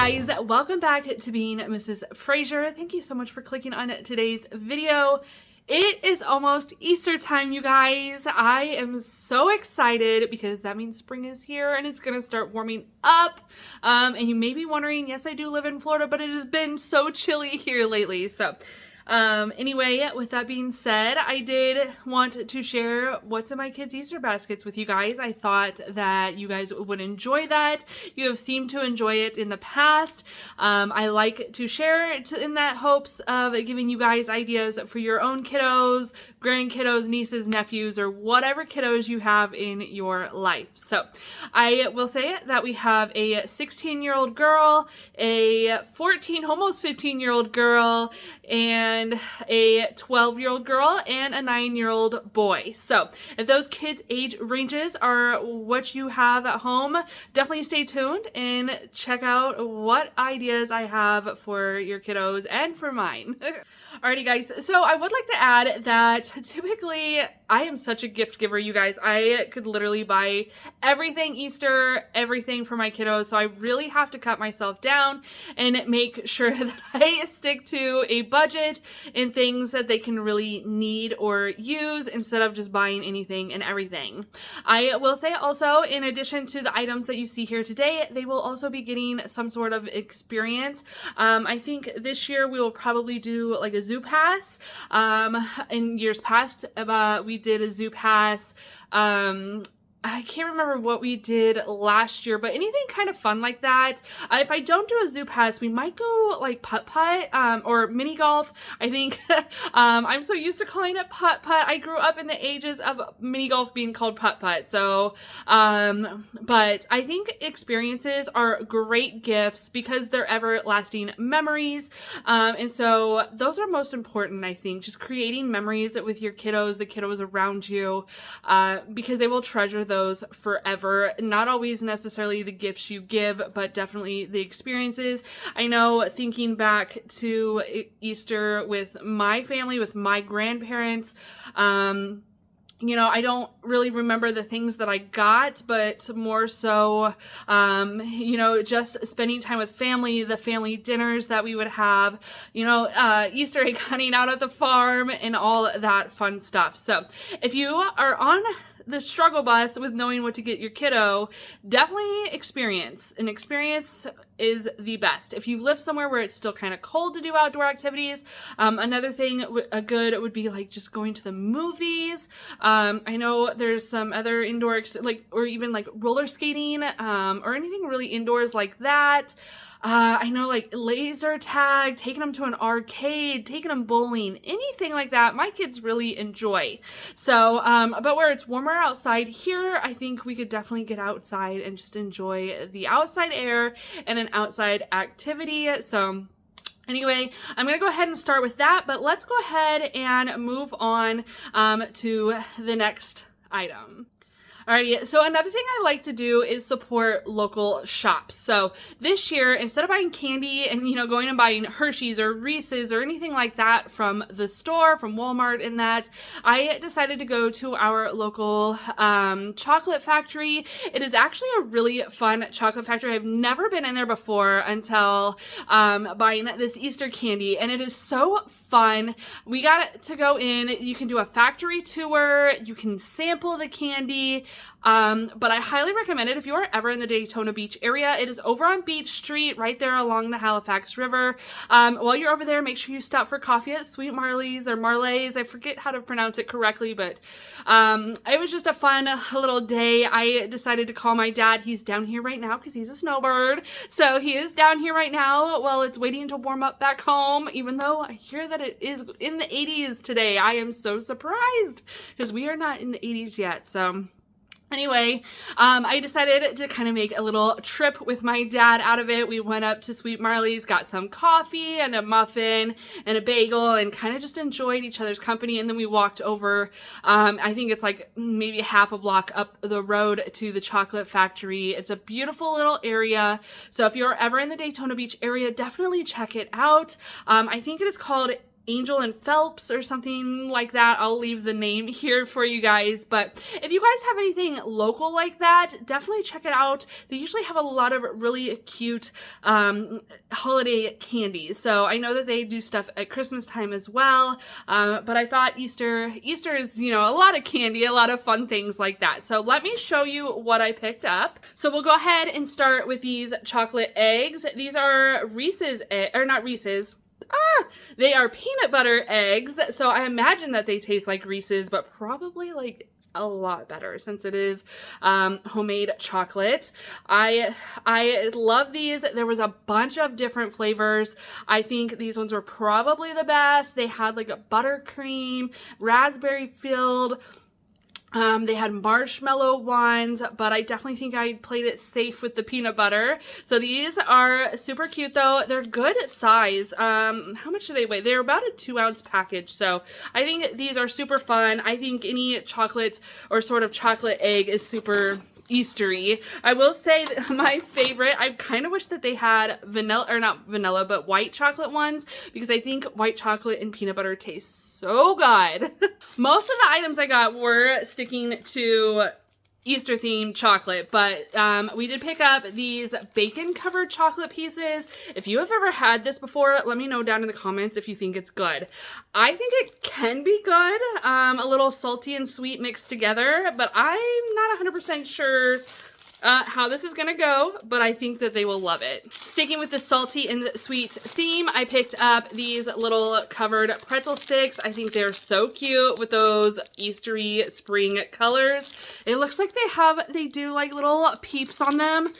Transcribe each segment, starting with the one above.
guys, welcome back to Being Mrs. Fraser. Thank you so much for clicking on today's video. It is almost Easter time, you guys. I am so excited because that means spring is here and it's gonna start warming up. And you may be wondering, yes, I do live in Florida, but it has been so chilly here lately. So anyway, with that being said, I did want to share what's in my kids' Easter baskets with you guys. I thought that you guys would enjoy that. You have seemed to enjoy it in the past. I like to share it in that hopes of giving you guys ideas for your own kiddos, grandkiddos, nieces, nephews, or whatever kiddos you have in your life. So I will say that we have a 16-year-old girl, a 14, almost 15-year-old girl, and a 12-year-old girl and a 9-year-old boy. So if those kids' age ranges are what you have at home, definitely stay tuned and check out what ideas I have for your kiddos and for mine. Alrighty guys, so I would like to add that typically I am such a gift giver, you guys. I could literally buy everything Easter, everything for my kiddos, so I really have to cut myself down and make sure that I stick to a budget in things that they can really need or use instead of just buying anything and everything. I will say also, in addition to the items that you see here today, they will also be getting some sort of experience. I think this year we will probably do like a zoo pass. In years past, we did a zoo pass. I can't remember what we did last year, but anything kind of fun like that. If I don't do a zoo pass, we might go like putt-putt or mini golf. I think I'm so used to calling it putt-putt. I grew up in the ages of mini golf being called putt-putt. So, but I think experiences are great gifts because they're everlasting memories. And so those are most important, I think, just creating memories with your kiddos, the kiddos around you, because they will treasure those forever. Not always necessarily the gifts you give, but definitely the experiences. I know, thinking back to Easter with my family, with my grandparents, you know, I don't really remember the things that I got, but more so, you know, just spending time with family, the family dinners that we would have, you know, Easter egg hunting out at the farm and all that fun stuff. So if you are on the struggle bus with knowing what to get your kiddo, definitely experience. An experience is the best. If you live somewhere where it's still kind of cold to do outdoor activities, another thing good would be like just going to the movies. I know there's some other indoor, or even like roller skating, or anything really indoors like that. I know, like laser tag, taking them to an arcade, taking them bowling, anything like that, my kids really enjoy. So, but where it's warmer outside here, I think we could definitely get outside and just enjoy the outside air and an outside activity. So anyway, I'm going to go ahead and start with that, but let's go ahead and move on to the next item. Alrighty, so another thing I like to do is support local shops. So this year, instead of buying candy and, you know, going and buying Hershey's or Reese's or anything like that from the store, from Walmart and that, I decided to go to our local chocolate factory. It is actually a really fun chocolate factory. I've never been in there before until buying this Easter candy, and it is so fun. We got to go in. You can do a factory tour. You can sample the candy. But I highly recommend it if you are ever in the Daytona Beach area. It is over on Beach Street, right there along the Halifax River. While you're over there, make sure you stop for coffee at Sweet Marley's or Marley's. I forget how to pronounce it correctly, but it was just a fun little day. I decided to call my dad. He's down here right now because he's a snowbird. So he is down here right now while it's waiting to warm up back home, even though I hear that it is in the 80s today. I am so surprised because we are not in the 80s yet. So anyway, I decided to kind of make a little trip with my dad out of it. We went up to Sweet Marley's, got some coffee and a muffin and a bagel, and kind of just enjoyed each other's company. And then we walked over, I think it's like maybe half a block up the road to the chocolate factory. It's a beautiful little area. So if you're ever in the Daytona Beach area, definitely check it out. I think it is called Angell and Phelps or something like that. I'll leave the name here for you guys. But if you guys have anything local like that, definitely check it out. They usually have a lot of really cute holiday candies. So I know that they do stuff at Christmas time as well. But I thought Easter is, you know, a lot of candy, a lot of fun things like that. So let me show you what I picked up. So we'll go ahead and start with these chocolate eggs. These are Reese's, or not Reese's. They are peanut butter eggs. So I imagine that they taste like Reese's, but probably like a lot better since it is homemade chocolate. I love these. There was a bunch of different flavors. I think these ones were probably the best. They had like a buttercream, raspberry filled. They had marshmallow ones, but I definitely think I played it safe with the peanut butter. So these are super cute though. They're good size. How much do they weigh? They're about a 2-ounce package. So I think these are super fun. I think any chocolate or sort of chocolate egg is super Eastery. I will say that my favorite, I kind of wish that they had vanilla, or not vanilla, but white chocolate ones, because I think white chocolate and peanut butter taste so good. Most of the items I got were sticking to Easter themed chocolate, but we did pick up these bacon covered chocolate pieces. If you have ever had this before, let me know down in the comments if you think it's good. I think it can be good, a little salty and sweet mixed together, but I'm not 100% sure how this is gonna go, but I think that they will love it. Sticking with the salty and sweet theme, I picked up these little covered pretzel sticks. I think they're so cute with those Eastery spring colors. It looks like they do like little peeps on them.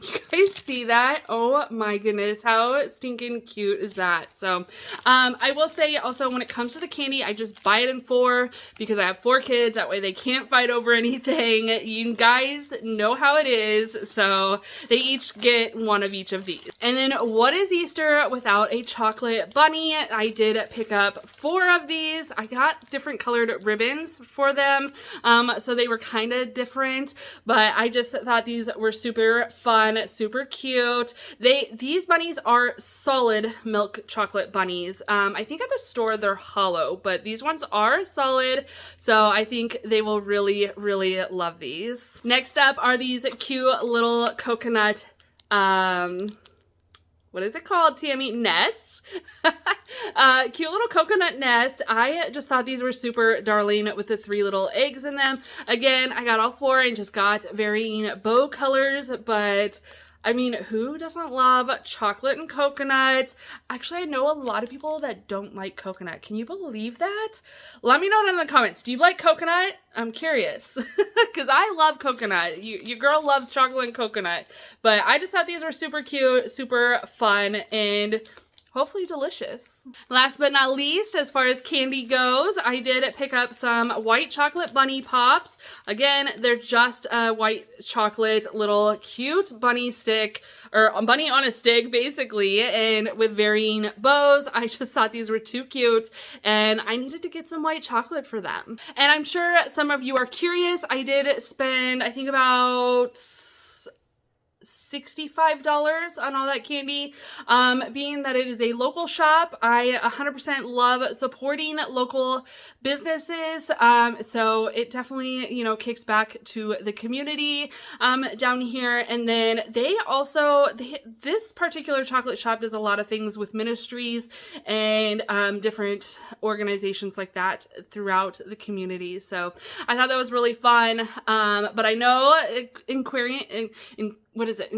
Can you guys see that? Oh my goodness, how stinking cute is that? So I will say also, when it comes to the candy, I just buy it in 4 because I have 4 kids. That way they can't fight over anything. You guys know how it is. So they each get one of each of these. And then what is Easter without a chocolate bunny? I did pick up 4 of these. I got different colored ribbons for them. So they were kind of different, but I just thought these were super fun, super cute. These bunnies are solid milk chocolate bunnies. I think at the store they're hollow, but these ones are solid. So I think they will really, really love these. Next up are these cute little coconut, what is it called, Tammy? Nests. Cute little coconut nest. I just thought these were super darling with the 3 little eggs in them. Again, I got all 4 and just got varying bow colors, but I mean, who doesn't love chocolate and coconut? Actually, I know a lot of people that don't like coconut. Can you believe that? Let me know down in the comments. Do you like coconut? I'm curious because I love coconut. Your girl loves chocolate and coconut, but I just thought these were super cute, super fun, and hopefully delicious. Last but not least, as far as candy goes, I did pick up some white chocolate bunny pops. Again, they're just a white chocolate little cute bunny stick, or a bunny on a stick basically, and with varying bows. I just thought these were too cute and I needed to get some white chocolate for them. And I'm sure some of you are curious. I did spend, I think, about $65 on all that candy. Being that it is a local shop, I 100% love supporting local businesses. So it definitely, you know, kicks back to the community down here. And then they also, this particular chocolate shop does a lot of things with ministries and different organizations like that throughout the community. So I thought that was really fun. But I know what is it?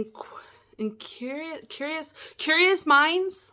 Curious minds?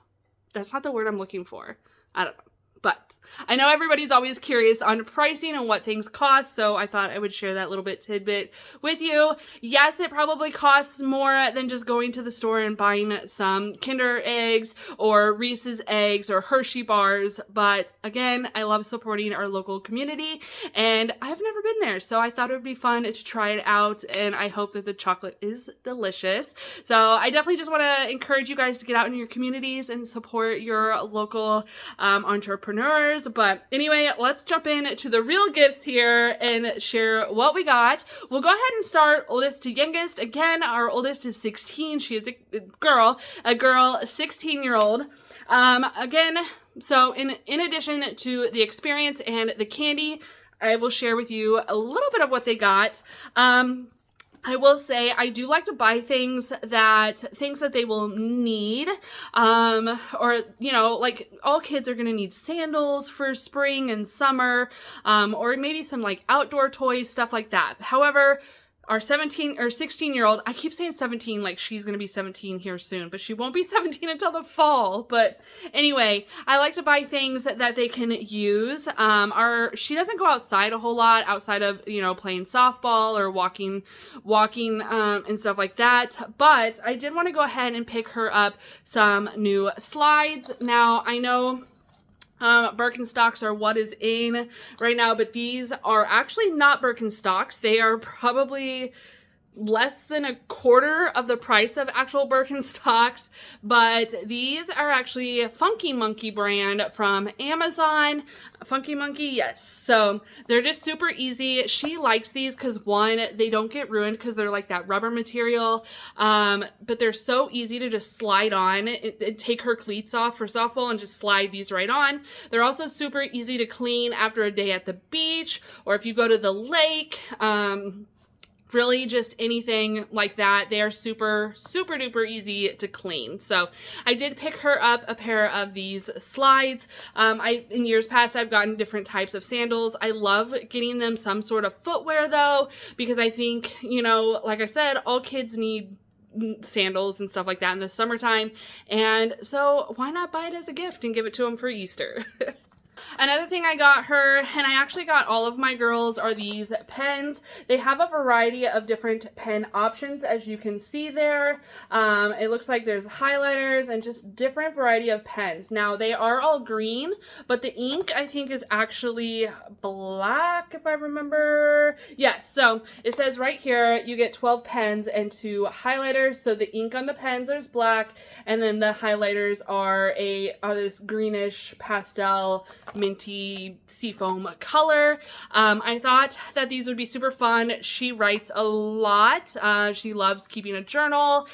That's not the word I'm looking for. I don't know. But I know everybody's always curious on pricing and what things cost, so I thought I would share that little bit tidbit with you. Yes, it probably costs more than just going to the store and buying some Kinder eggs or Reese's eggs or Hershey bars, but again, I love supporting our local community, and I've never been there, so I thought it would be fun to try it out, and I hope that the chocolate is delicious. So I definitely just want to encourage you guys to get out in your communities and support your local entrepreneurs. But anyway, let's jump in to the real gifts here and share what we got. We'll go ahead and start oldest to youngest. Again, our oldest is 16. She is a girl 16-year-old. Again, So in addition to the experience and the candy, I will share with you a little bit of what they got. I will say I do like to buy things that they will need, or, you know, like all kids are going to need sandals for spring and summer, or maybe some like outdoor toys, stuff like that. However, our 17 or 16-year-old, I keep saying 17 like she's going to be 17 here soon, but she won't be 17 until the fall. But anyway, I like to buy things that they can use. She doesn't go outside a whole lot outside of, you know, playing softball or walking, and stuff like that. But I did want to go ahead and pick her up some new slides. Now, I know Birkenstocks are what is in right now, but these are actually not Birkenstocks. They are probably less than a quarter of the price of actual Birkenstocks, but these are actually a Funky Monkey brand from Amazon. Funky Monkey, yes. So they're just super easy. She likes these because, one, they don't get ruined because they're like that rubber material, but they're so easy to just slide on. Take her cleats off for softball and just slide these right on. They're also super easy to clean after a day at the beach, or if you go to the lake, really just anything like that. They are super, super duper easy to clean. So I did pick her up a pair of these slides. In years past, I've gotten different types of sandals. I love getting them some sort of footwear though, because I think, you know, like I said, all kids need sandals and stuff like that in the summertime. And so why not buy it as a gift and give it to them for Easter? Another thing I got her, and I actually got all of my girls, are these pens. They have a variety of different pen options, as you can see there. It looks like there's highlighters and just different variety of pens. Now, they are all green, but the ink, I think, is actually black, if I remember. Yes, so it says right here, you get 12 pens and 2 highlighters. So the ink on the pens is black, and then the highlighters are this greenish pastel minty seafoam color. I thought that these would be super fun. She writes a lot. She loves keeping a journal.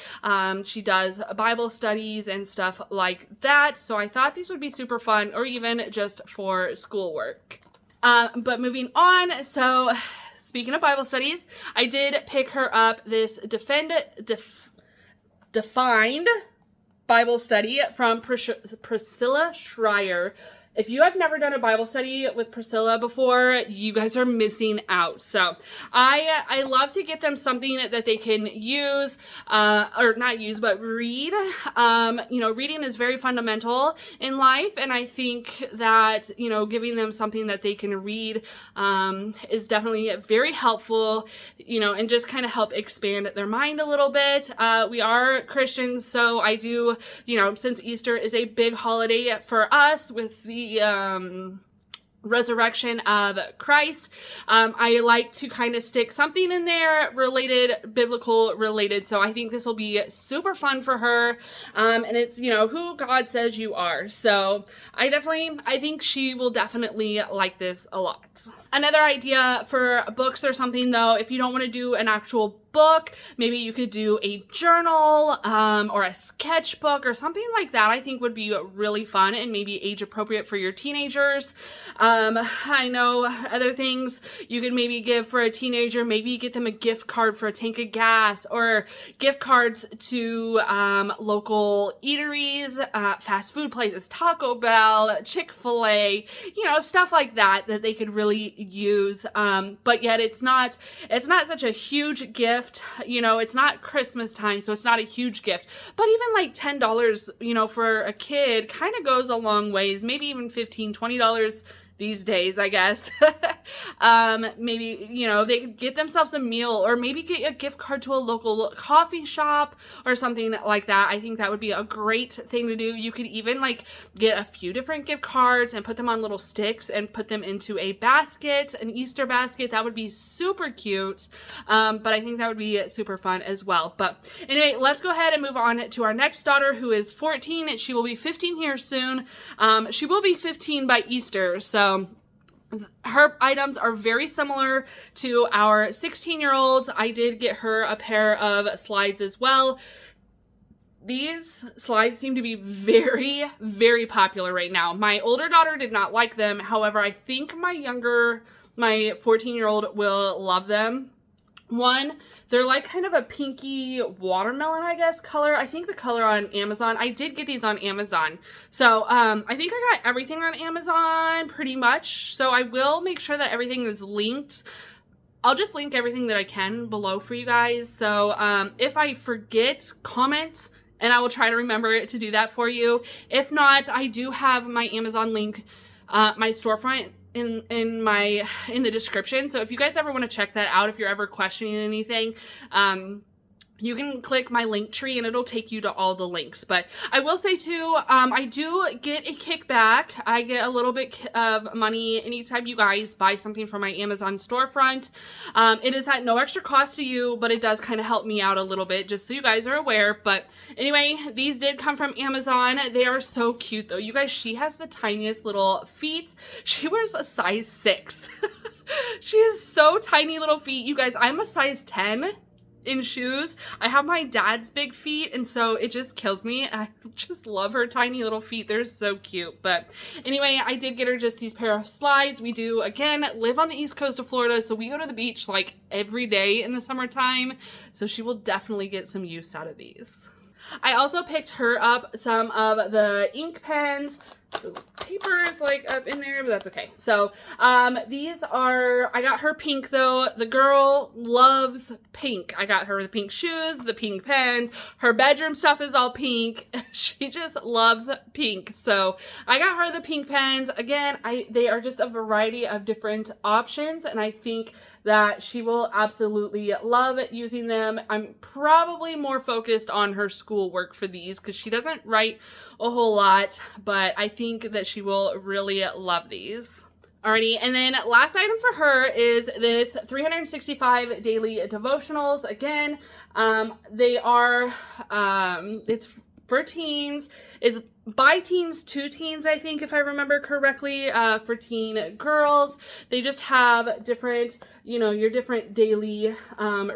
She does Bible studies and stuff like that. So I thought these would be super fun, or even just for schoolwork. But moving on, so speaking of Bible studies, I did pick her up this Defined Bible study from Priscilla Schreier. If you have never done a Bible study with Priscilla before, you guys are missing out. So I love to get them something that they can use, or not use, but read. You know, reading is very fundamental in life, and I think that, you know, giving them something that they can read is definitely very helpful, you know, and just kind of help expand their mind a little bit. We are Christians, so I do, you know, since Easter is a big holiday for us with the resurrection of Christ, I like to kind of stick something in there related, biblical related. So I think this will be super fun for her. And it's, you know, who God says you are. So I think she will definitely like this a lot. Another idea for books or something though, if you don't want to do an actual book, maybe you could do a journal, or a sketchbook or something like that. I think would be really fun and maybe age appropriate for your teenagers. I know other things you could maybe give for a teenager, maybe get them a gift card for a tank of gas, or gift cards to local eateries, fast food places, Taco Bell, Chick-fil-A, you know, stuff like that they could really use. But yet it's not such a huge gift. You know, it's not Christmas time, so it's not a huge gift, but even like $10, you know, for a kid kind of goes a long ways, maybe even $15, $20 these days, I guess. Maybe, you know, they could get themselves a meal, or maybe get a gift card to a local coffee shop or something like that. I think that would be a great thing to do. You could even like get a few different gift cards and put them on little sticks and put them into a basket, an Easter basket. That would be super cute. But I think that would be super fun as well. But anyway, let's go ahead and move on to our next daughter, who is 14. She will be 15 here soon. She will be 15 by Easter. So her items are very similar to our 16-year-olds. I did get her a pair of slides as well. These slides seem to be very, very popular right now. My older daughter did not like them. However, I think my 14-year-old will love them. One, they're like kind of a pinky watermelon, I guess, color. I think the color on Amazon. I did get these on Amazon. So I think I got everything on Amazon pretty much. So I will make sure that everything is linked. I'll just link everything that I can below for you guys. So if I forget, comment, and I will try to remember to do that for you. If not, I do have my Amazon link, my storefront in the description. So if you guys ever want to check that out, if you're ever questioning anything, you can click my link tree and it'll take you to all the links. But I will say too, I do get a kickback. I get a little bit of money anytime you guys buy something from my Amazon storefront. It is at no extra cost to you, but it does kind of help me out a little bit, just so you guys are aware. But anyway, these did come from Amazon. They are so cute though. You guys, she has the tiniest little feet. She wears a size 6. She has so tiny little feet. You guys, I'm a size 10. In shoes. I have my dad's big feet, and so it just kills me. I just love her tiny little feet. They're so cute. But anyway, I did get her just these pair of slides. We do, again, live on the east coast of Florida, so we go to the beach like every day in the summertime, so she will definitely get some use out of these. I also picked her up some of the ink pens. The paper is like up in there, but that's okay. So these are, I got her pink though. The girl loves pink. I got her the pink shoes, the pink pens. Her bedroom stuff is all pink. She just loves pink. So I got her the pink pens. Again, they are just a variety of different options, and I think that she will absolutely love using them. I'm probably more focused on her schoolwork for these because she doesn't write a whole lot, but I think that she will really love these. Alrighty, and then last item for her is this 365 daily devotionals. Again, they are, it's for teens. It's by teens to teens, I think, if I remember correctly, for teen girls. They just have different, you know, your different daily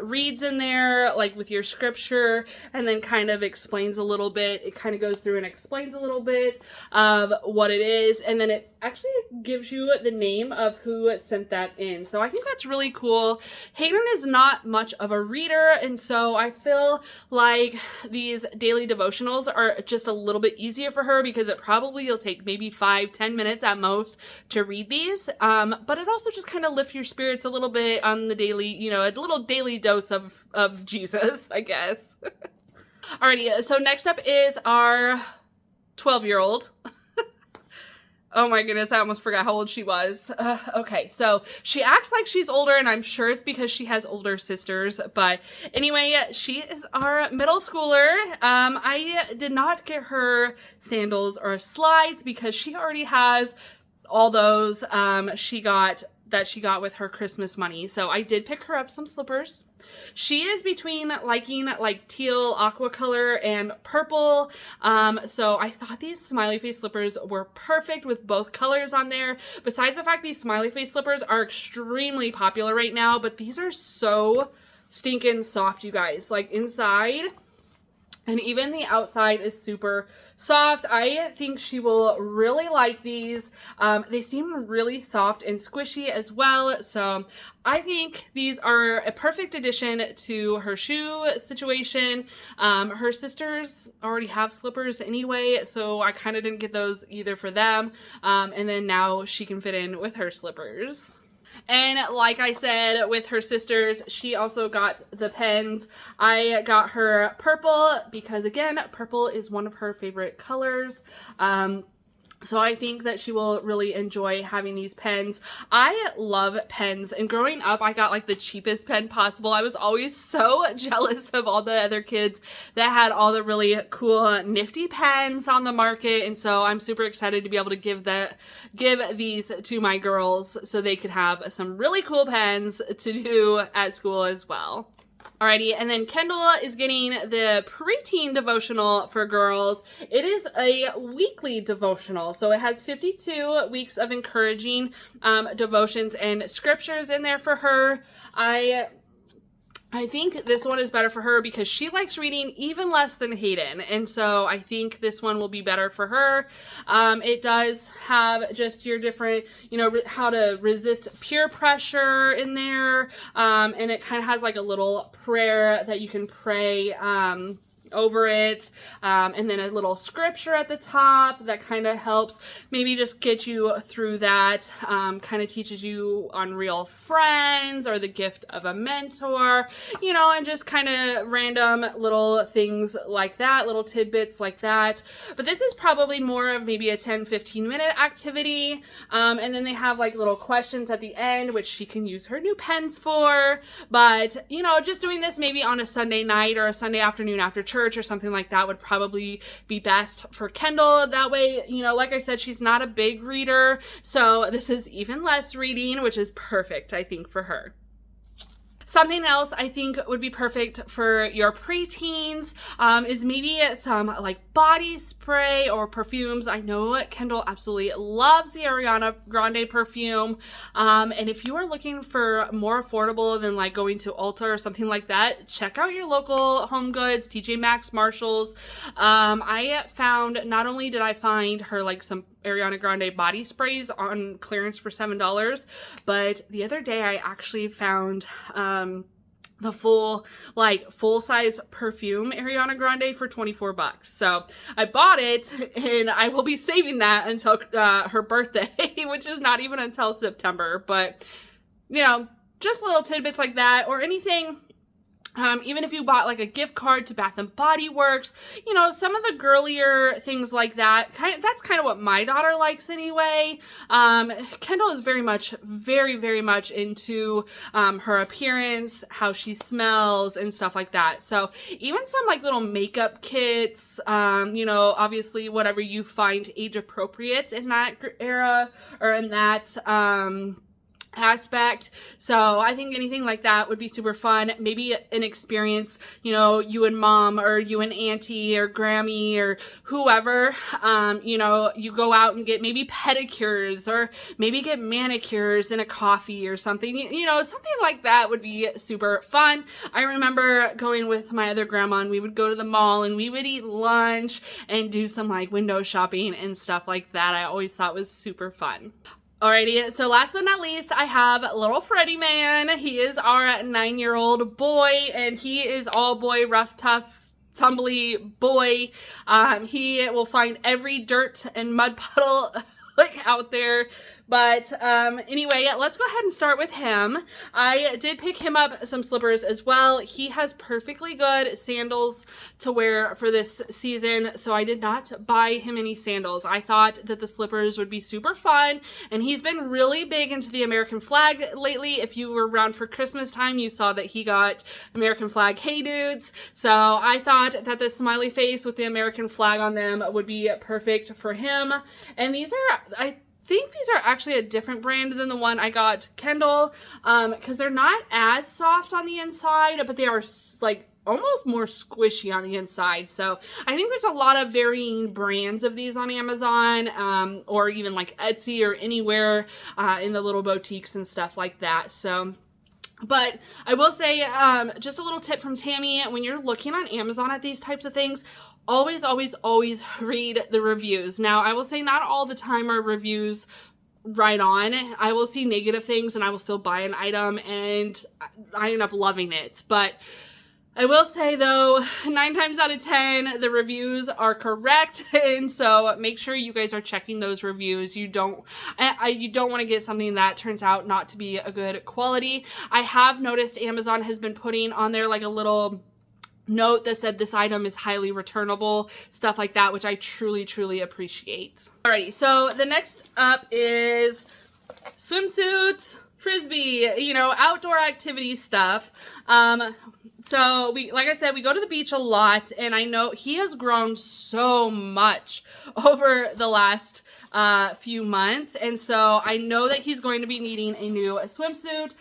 reads in there, like with your scripture, and then kind of explains a little bit. It kind of goes through and explains a little bit of what it is, and then it actually gives you the name of who sent that in. So I think that's really cool. Hayden is not much of a reader, and so I feel like these daily devotionals are just a little bit easier for her because it probably will take maybe 5-10 minutes at most to read these. But it also just kind of lifts your spirits a little bit on the daily, you know, a little daily dose of Jesus, I guess. Alrighty, so next up is our 12-year-old. Oh my goodness, I almost forgot how old she was. Okay, so she acts like she's older, and I'm sure it's because she has older sisters. But anyway, she is our middle schooler. I did not get her sandals or slides because she already has all those she got with her Christmas money. So I did pick her up some slippers. She is between liking like teal, aqua color, and purple. So I thought these smiley face slippers were perfect with both colors on there. Besides the fact these smiley face slippers are extremely popular right now, but these are so stinking soft, you guys. Like inside, and even the outside is super soft. I think she will really like these. They seem really soft and squishy as well. So I think these are a perfect addition to her shoe situation. Her sisters already have slippers anyway, so I kind of didn't get those either for them. And then now she can fit in with her slippers. And like I said, with her sisters, she also got the pens. I got her purple because, again, purple is one of her favorite colors. So I think that she will really enjoy having these pens. I love pens, and growing up, I got like the cheapest pen possible. I was always so jealous of all the other kids that had all the really cool, nifty pens on the market, and so I'm super excited to be able to give these to my girls so they could have some really cool pens to do at school as well. Alrighty, and then Kendall is getting the preteen devotional for girls. It is a weekly devotional, so it has 52 weeks of encouraging devotions and scriptures in there for her. I I think this one is better for her because she likes reading even less than Hayden. And so I think this one will be better for her. It does have just your different, you know, how to resist peer pressure in there. And it kind of has like a little prayer that you can pray over it, and then a little scripture at the top that kind of helps maybe just get you through that, kind of teaches you on real friends or the gift of a mentor, you know, and just kind of random little things like that, little tidbits like that. But this is probably more of maybe a 10-15 minute activity, and then they have like little questions at the end, which she can use her new pens for. But, you know, just doing this maybe on a Sunday night or a Sunday afternoon after church or something like that would probably be best for Kendall. That way, you know, like I said, she's not a big reader, so this is even less reading, which is perfect, I think, for her. Something else I think would be perfect for your preteens is maybe some like body spray or perfumes. I know Kendall absolutely loves the Ariana Grande perfume. And if you are looking for more affordable than like going to Ulta or something like that, check out your local Home Goods, TJ Maxx, Marshalls. I found, not only did I find her like some Ariana Grande body sprays on clearance for $7, but the other day I actually found the full-size perfume Ariana Grande for $24. So I bought it, and I will be saving that until her birthday, which is not even until September. But, you know, just little tidbits like that, or anything. Even if you bought like a gift card to Bath and Body Works, you know, some of the girlier things like that, that's kind of what my daughter likes anyway. Kendall is very much into her appearance, how she smells and stuff like that. So even some like little makeup kits, you know, obviously whatever you find age appropriate in that era or in that aspect. So I think anything like that would be super fun. Maybe an experience, you know, you and mom or you and auntie or Grammy or whoever, you know, you go out and get maybe pedicures or maybe get manicures and a coffee or something, you know, something like that would be super fun. I remember going with my other grandma and we would go to the mall and we would eat lunch and do some like window shopping and stuff like that. I always thought was super fun. Alrighty, so last but not least, I have little Freddy Man. He is our 9-year-old boy, and he is all boy, rough, tough, tumbly boy. He will find every dirt and mud puddle like out there. But anyway, let's go ahead and start with him. I did pick him up some slippers as well. He has perfectly good sandals to wear for this season, so I did not buy him any sandals. I thought that the slippers would be super fun, and he's been really big into the American flag lately. If you were around for Christmas time, you saw that he got American flag Hey Dudes. So I thought that the smiley face with the American flag on them would be perfect for him. And these are, I think these are actually a different brand than the one I got Kendall, because they're not as soft on the inside, but they are like almost more squishy on the inside. So I think there's a lot of varying brands of these on Amazon, or even like Etsy or anywhere in the little boutiques and stuff like that. So, but I will say, just a little tip from Tammy, when you're looking on Amazon at these types of things, always, always, always read the reviews. Now, I will say not all the time are reviews right on. I will see negative things and I will still buy an item and I end up loving it. But I will say though, 9 times out of 10, the reviews are correct. And so make sure you guys are checking those reviews. You don't want to get something that turns out not to be a good quality. I have noticed Amazon has been putting on there like a little note that said this item is highly returnable, stuff like that, which I truly, truly appreciate. Alrighty, so the next up is swimsuits, frisbee, you know, outdoor activity stuff. So like I said, we go to the beach a lot, and I know he has grown so much over the last few months, and so I know that he's going to be needing a new swimsuit.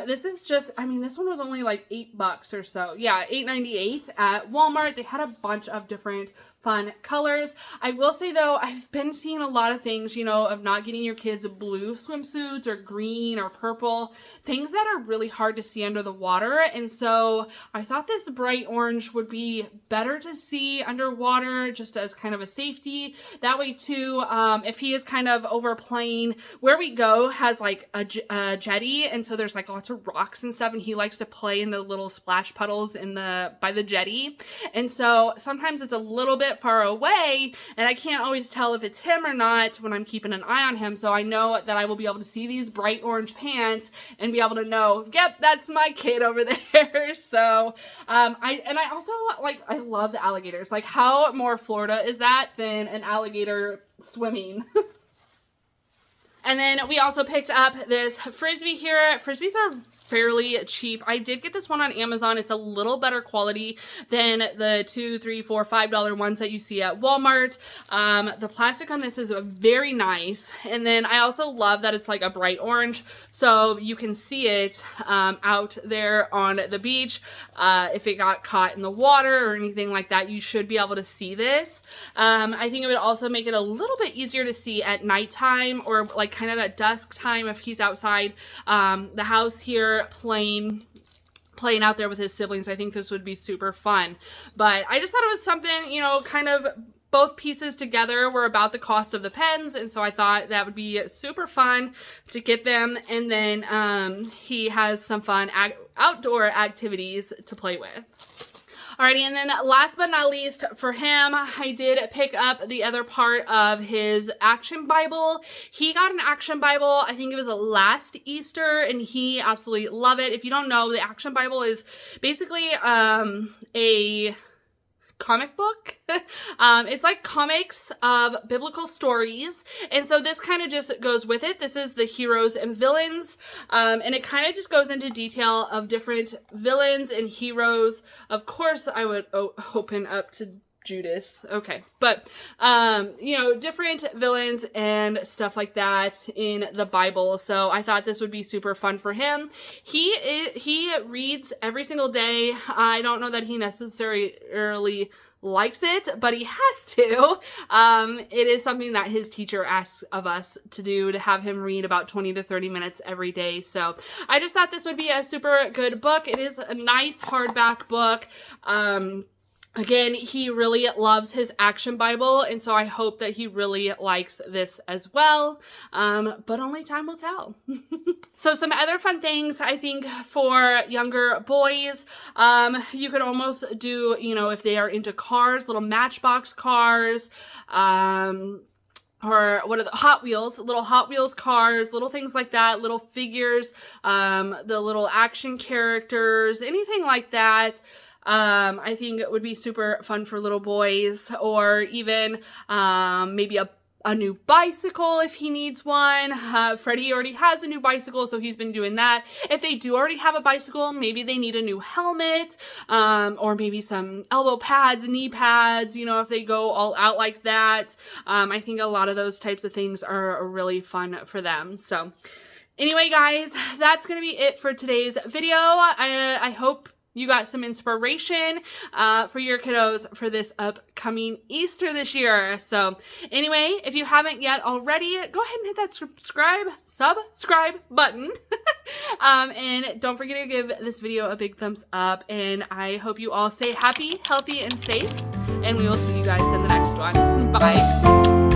This is just, I mean, this one was only like $8 or so. Yeah, $8.98 at Walmart. They had a bunch of different fun colors. I will say though, I've been seeing a lot of things, you know, of not getting your kids blue swimsuits or green or purple, things that are really hard to see under the water. And so I thought this bright orange would be better to see underwater, just as kind of a safety. That way too, if he is kind of overplaying, where we go has like a jetty, and so there's like lots of rocks and stuff, and he likes to play in the little splash puddles by the jetty. And so sometimes it's a little bit far away, and I can't always tell if it's him or not when I'm keeping an eye on him. So I know that I will be able to see these bright orange pants and be able to know, yep, that's my kid over there. So I also I love the alligators. Like, how more Florida is that than an alligator swimming? And then we also picked up this Frisbee here. Frisbees are fairly cheap. I did get this one on Amazon. It's a little better quality than the $2, $3, $4, $5 ones that you see at Walmart. The plastic on this is very nice. And then I also love that it's like a bright orange, so you can see it out there on the beach. If it got caught in the water or anything like that, you should be able to see this. I think it would also make it a little bit easier to see at nighttime, or like kind of at dusk time if he's outside the house here playing out there with his siblings. I think this would be super fun. But I just thought it was something, you know, kind of both pieces together were about the cost of the pens, and so I thought that would be super fun to get them. And then he has some fun outdoor activities to play with. Alrighty, and then last but not least for him, I did pick up the other part of his action Bible. He got an action Bible, I think it was last Easter, and he absolutely loved it. If you don't know, the action Bible is basically a comic book. It's like comics of biblical stories, and so this kind of just goes with it. This is the heroes and villains, and it kind of just goes into detail of different villains and heroes. Of course, I would open up to Judas. Okay. But, you know, different villains and stuff like that in the Bible. So I thought this would be super fun for him. He reads every single day. I don't know that he necessarily likes it, but he has to. It is something that his teacher asks of us to do, to have him read about 20 to 30 minutes every day. So I just thought this would be a super good book. It is a nice hardback book. Again, he really loves his action Bible, and so I hope that he really likes this as well, but only time will tell. So some other fun things, I think, for younger boys, you could almost do, you know, if they are into cars, little Matchbox cars, or what are the Hot Wheels, little Hot Wheels cars, little things like that, little figures, the little action characters, anything like that. I think it would be super fun for little boys, or even maybe a new bicycle if he needs one. Freddie already has a new bicycle, so he's been doing that. If they do already have a bicycle, maybe they need a new helmet, or maybe some elbow pads, knee pads, you know, if they go all out like that. I think a lot of those types of things are really fun for them. So anyway, guys, that's going to be it for today's video. I hope you got some inspiration for your kiddos for this upcoming Easter this year. So anyway, if you haven't yet already, go ahead and hit that subscribe button. And don't forget to give this video a big thumbs up. And I hope you all stay happy, healthy, and safe. And we will see you guys in the next one. Bye.